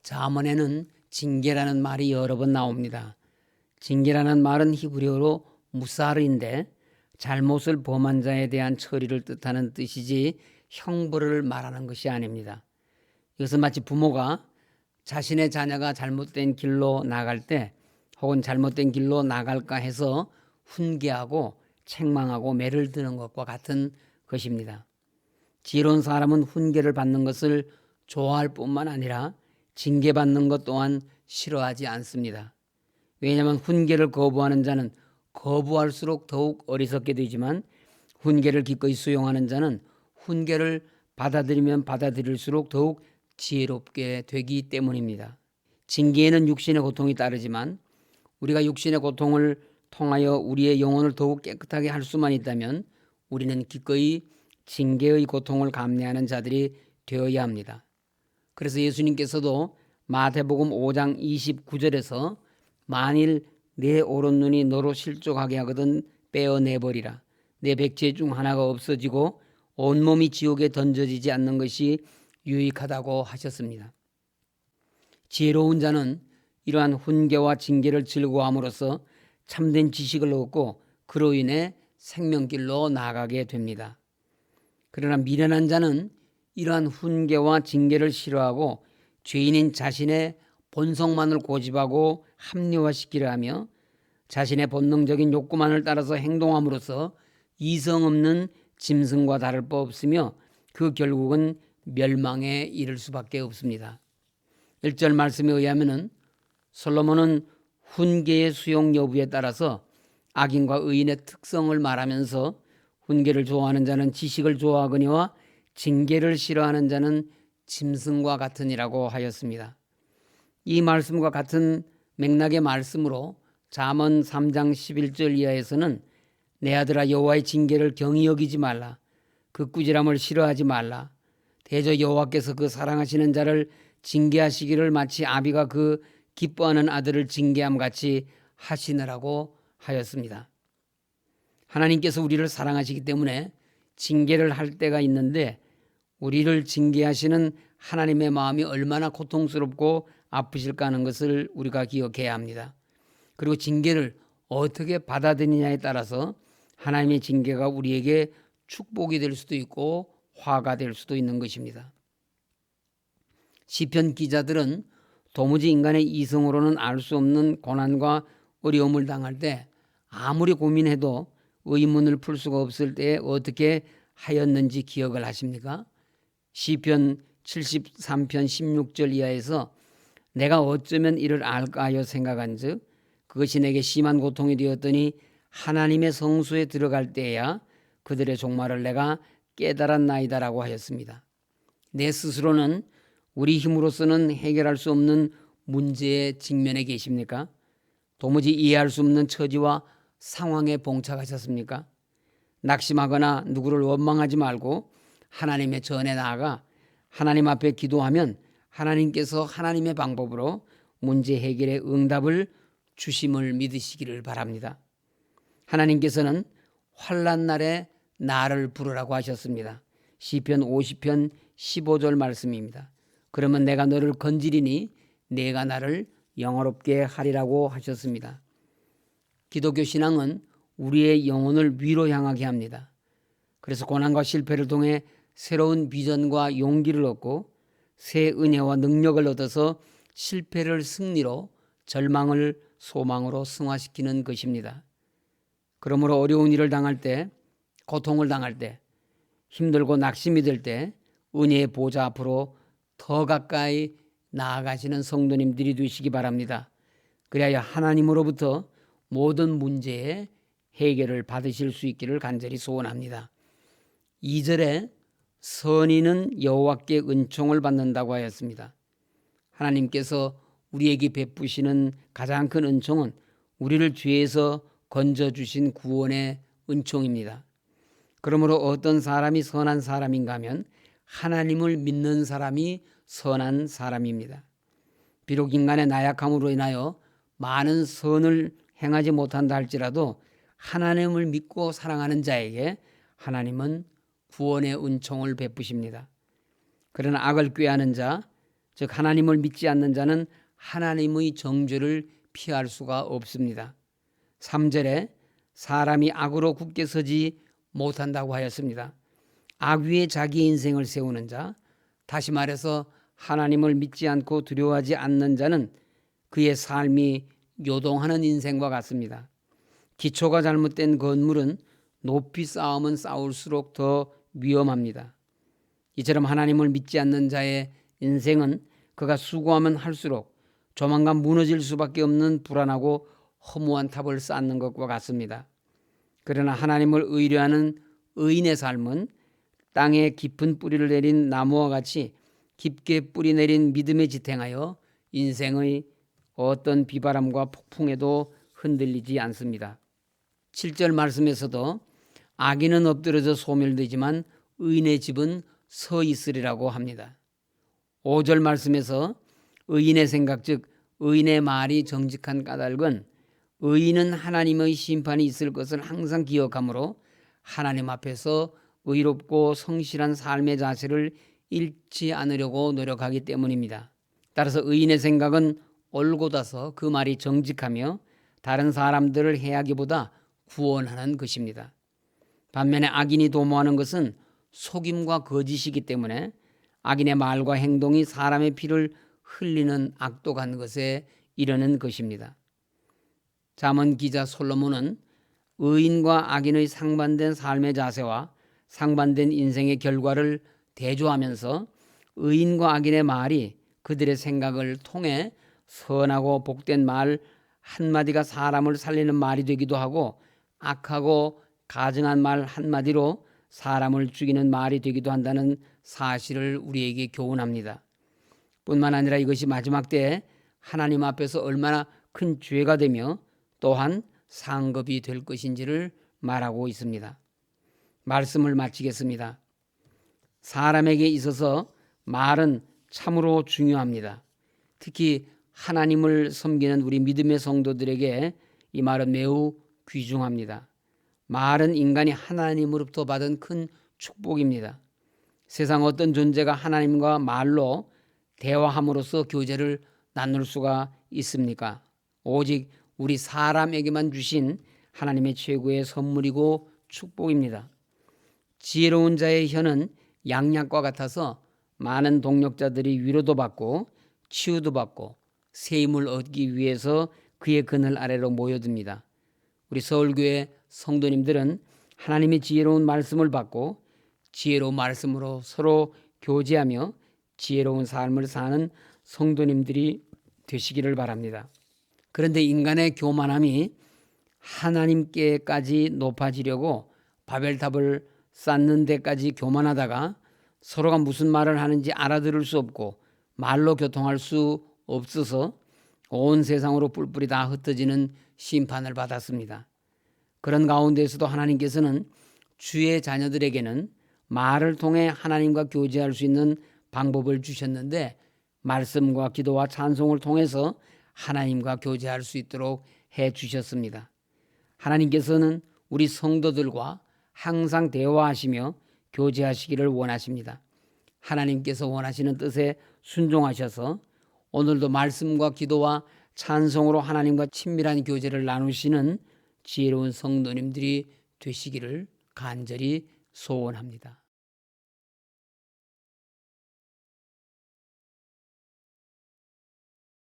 잠언에는 징계라는 말이 여러 번 나옵니다. 징계라는 말은 히브리어로 무사르인데 잘못을 범한 자에 대한 처리를 뜻하는 뜻이지 형벌을 말하는 것이 아닙니다. 이것은 마치 부모가 자신의 자녀가 잘못된 길로 나갈 때 혹은 잘못된 길로 나갈까 해서 훈계하고 책망하고 매를 드는 것과 같은 것입니다. 지혜로운 사람은 훈계를 받는 것을 좋아할 뿐만 아니라 징계받는 것 또한 싫어하지 않습니다. 왜냐하면 훈계를 거부하는 자는 거부할수록 더욱 어리석게 되지만 훈계를 기꺼이 수용하는 자는 훈계를 받아들이면 받아들일수록 더욱 지혜롭게 되기 때문입니다. 징계에는 육신의 고통이 따르지만 우리가 육신의 고통을 통하여 우리의 영혼을 더욱 깨끗하게 할 수만 있다면 우리는 기꺼이 징계의 고통을 감내하는 자들이 되어야 합니다. 그래서 예수님께서도 마태복음 5장 29절에서 만일 내 오른눈이 너로 실족하게 하거든 빼어내버리라. 내 백체 중 하나가 없어지고 온몸이 지옥에 던져지지 않는 것이 유익하다고 하셨습니다. 지혜로운 자는 이러한 훈계와 징계를 즐거워함으로써 참된 지식을 얻고 그로 인해 생명길로 나아가게 됩니다. 그러나 미련한 자는 이러한 훈계와 징계를 싫어하고 죄인인 자신의 본성만을 고집하고 합리화시키려 하며 자신의 본능적인 욕구만을 따라서 행동함으로써 이성 없는 짐승과 다를 바 없으며 그 결국은 멸망에 이를 수밖에 없습니다. 1절 말씀에 의하면 솔로몬은 훈계의 수용 여부에 따라서 악인과 의인의 특성을 말하면서 훈계를 좋아하는 자는 지식을 좋아하거니와 징계를 싫어하는 자는 짐승과 같으니라고 하였습니다. 이 말씀과 같은 맥락의 말씀으로 잠언 3장 11절 이하에서는 내 아들아 여호와의 징계를 경히 여기지 말라. 그 꾸지람을 싫어하지 말라. 대저 여호와께서 그 사랑하시는 자를 징계하시기를 마치 아비가 그 기뻐하는 아들을 징계함 같이 하시느라고 하였습니다. 하나님께서 우리를 사랑하시기 때문에 징계를 할 때가 있는데 우리를 징계하시는 하나님의 마음이 얼마나 고통스럽고 아프실까 하는 것을 우리가 기억해야 합니다. 그리고 징계를 어떻게 받아들이냐에 따라서 하나님의 징계가 우리에게 축복이 될 수도 있고 화가 될 수도 있는 것입니다. 시편 기자들은 도무지 인간의 이성으로는 알 수 없는 고난과 어려움을 당할 때 아무리 고민해도 의문을 풀 수가 없을 때 어떻게 하였는지 기억을 하십니까? 시편 73편 16절 이하에서 내가 어쩌면 이를 알까 하여 생각한즉 그것이 내게 심한 고통이 되었더니 하나님의 성소에 들어갈 때야 그들의 종말을 내가 깨달았나이다라고 하였습니다. 내 스스로는 우리 힘으로서는 해결할 수 없는 문제에 직면해 계십니까? 도무지 이해할 수 없는 처지와 상황에 봉착하셨습니까? 낙심하거나 누구를 원망하지 말고 하나님의 전에 나아가 하나님 앞에 기도하면 하나님께서 하나님의 방법으로 문제 해결의 응답을 주심을 믿으시기를 바랍니다. 하나님께서는 환난 날에 나를 부르라고 하셨습니다. 시편 50편 15절 말씀입니다. 그러면 내가 너를 건지리니 내가 나를 영화롭게 하리라고 하셨습니다. 기독교 신앙은 우리의 영혼을 위로 향하게 합니다. 그래서 고난과 실패를 통해 새로운 비전과 용기를 얻고 새 은혜와 능력을 얻어서 실패를 승리로 절망을 소망으로 승화시키는 것입니다. 그러므로 어려운 일을 당할 때, 고통을 당할 때, 힘들고 낙심이 될 때 은혜의 보좌 앞으로 더 가까이 나아가시는 성도님들이 되시기 바랍니다. 그래야 하나님으로부터 모든 문제의 해결을 받으실 수 있기를 간절히 소원합니다. 2절에 선인은 여호와께 은총을 받는다고 하였습니다. 하나님께서 우리에게 베푸시는 가장 큰 은총은 우리를 죄에서 건져주신 구원의 은총입니다. 그러므로 어떤 사람이 선한 사람인가 하면 하나님을 믿는 사람이 선한 사람입니다. 비록 인간의 나약함으로 인하여 많은 선을 행하지 못한다 할지라도 하나님을 믿고 사랑하는 자에게 하나님은 구원의 은총을 베푸십니다. 그러나 악을 꾀하는 자, 즉 하나님을 믿지 않는 자는 하나님의 정죄를 피할 수가 없습니다. 3절에 사람이 악으로 굳게 서지 못한다고 하였습니다. 악 위에 자기 인생을 세우는 자, 다시 말해서 하나님을 믿지 않고 두려워하지 않는 자는 그의 삶이 요동하는 인생과 같습니다. 기초가 잘못된 건물은 높이 쌓으면 쌓을수록 더 위험합니다. 이처럼 하나님을 믿지 않는 자의 인생은 그가 수고하면 할수록 조만간 무너질 수밖에 없는 불안하고 허무한 탑을 쌓는 것과 같습니다. 그러나 하나님을 의뢰하는 의인의 삶은 땅에 깊은 뿌리를 내린 나무와 같이 깊게 뿌리 내린 믿음에 지탱하여 인생의 어떤 비바람과 폭풍에도 흔들리지 않습니다. 7절 말씀에서도 악인은 엎드려져 소멸되지만 의인의 집은 서 있으리라고 합니다. 5절 말씀에서 의인의 생각, 즉 의인의 말이 정직한 까닭은 의인은 하나님의 심판이 있을 것을 항상 기억하므로 하나님 앞에서 의롭고 성실한 삶의 자세를 잃지 않으려고 노력하기 때문입니다. 따라서 의인의 생각은 올곧아서 그 말이 정직하며 다른 사람들을 해하기보다 구원하는 것입니다. 반면에 악인이 도모하는 것은 속임과 거짓이기 때문에 악인의 말과 행동이 사람의 피를 흘리는 악독한 것에 이르는 것입니다. 잠언 기자 솔로몬은 의인과 악인의 상반된 삶의 자세와 상반된 인생의 결과를 대조하면서 의인과 악인의 말이 그들의 생각을 통해 선하고 복된 말 한마디가 사람을 살리는 말이 되기도 하고 악하고 가증한 말 한마디로 사람을 죽이는 말이 되기도 한다는 사실을 우리에게 교훈합니다. 뿐만 아니라 이것이 마지막 때에 하나님 앞에서 얼마나 큰 죄가 되며 또한 상급이 될 것인지를 말하고 있습니다. 말씀을 마치겠습니다. 사람에게 있어서 말은 참으로 중요합니다. 특히 하나님을 섬기는 우리 믿음의 성도들에게 이 말은 매우 귀중합니다. 말은 인간이 하나님으로부터 받은 큰 축복입니다. 세상 어떤 존재가 하나님과 말로 대화함으로써 교제를 나눌 수가 있습니까? 오직 우리 사람에게만 주신 하나님의 최고의 선물이고 축복입니다. 지혜로운 자의 혀는 양약과 같아서 많은 동력자들이 위로도 받고 치유도 받고 새 힘을 얻기 위해서 그의 그늘 아래로 모여듭니다. 우리 서울교회 성도님들은 하나님의 지혜로운 말씀을 받고 지혜로운 말씀으로 서로 교제하며 지혜로운 삶을 사는 성도님들이 되시기를 바랍니다. 그런데 인간의 교만함이 하나님께까지 높아지려고 바벨탑을 쌓는 데까지 교만하다가 서로가 무슨 말을 하는지 알아들을 수 없고 말로 교통할 수 없어서 온 세상으로 뿔뿔이 다 흩어지는 심판을 받았습니다. 그런 가운데서도 하나님께서는 주의 자녀들에게는 말을 통해 하나님과 교제할 수 있는 방법을 주셨는데 말씀과 기도와 찬송을 통해서 하나님과 교제할 수 있도록 해 주셨습니다. 하나님께서는 우리 성도들과 항상 대화하시며 교제하시기를 원하십니다. 하나님께서 원하시는 뜻에 순종하셔서 오늘도 말씀과 기도와 찬송으로 하나님과 친밀한 교제를 나누시는 지혜로운 성도님들이 되시기를 간절히 소원합니다.